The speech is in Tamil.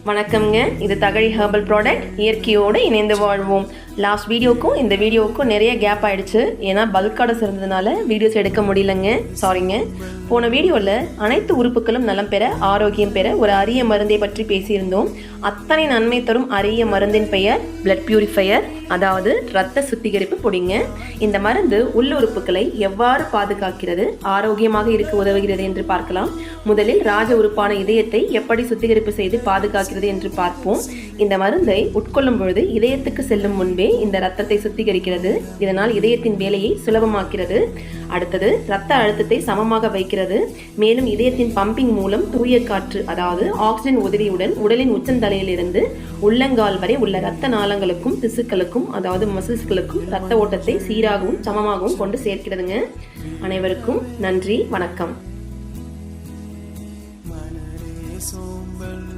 வணக்கம்ங்க. இது தகழி ஹெர்பல் ப்ராடக்ட். இயற்கையோடு இணைந்து வாழ்வோம். லாஸ்ட் வீடியோக்கும் இந்த வீடியோவுக்கும் நிறைய கேப் ஆகிடுச்சு. ஏன்னா பல்க் ஆர்டர்ஸ் இருந்ததுனால வீடியோஸ் எடுக்க முடியலங்க. சாரிங்க. போன வீடியோவில் அனைத்து உறுப்புகளும் நலம் பெற, ஆரோக்கியம் பெற ஒரு அரிய மருந்தை பற்றி பேசியிருந்தோம். அத்தனை நன்மை தரும் அரிய மருந்தின் பெயர் பிளட் பியூரிஃபையர், அதாவது இரத்த சுத்திகரிப்பு பொடிங்க. இந்த மருந்து உள்ளுறுப்புகளை எவ்வாறு பாதுகாக்கிறது, ஆரோக்கியமாக இருக்க உதவுகிறது என்று பார்க்கலாம். முதலில் ராஜ உறுப்பான இதயத்தை எப்படி சுத்திகரிப்பு செய்து பாதுகாக்கிறது என்று பார்ப்போம். இந்த மருந்தை உட்கொள்ளும் பொழுது இதயத்துக்கு செல்லும் முன்பே இந்த இரத்தத்தை சுத்திகரிக்கிறது. இதனால் இதயத்தின் வேலையை சுலபமாக்கிறது. அடுத்தது இரத்த அழுத்தத்தை சமமாக வைக்கிறது. மேலும் இதயத்தின் பம்பிங் மூலம் தூய காற்று, அதாவது ஆக்சிஜன் உதவியுடன் உடலின் உச்சந்தலையிலிருந்து உள்ளங்கால் வரை உள்ள இரத்த நாளங்களுக்கும் திசுக்களுக்கும், அதாவது மசில்ஸ்களுக்கும் இரத்த ஓட்டத்தை சீராகவும் சமமாகவும் கொண்டு சேர்க்கிறதுங்க. அனைவருக்கும் நன்றி, வணக்கம்.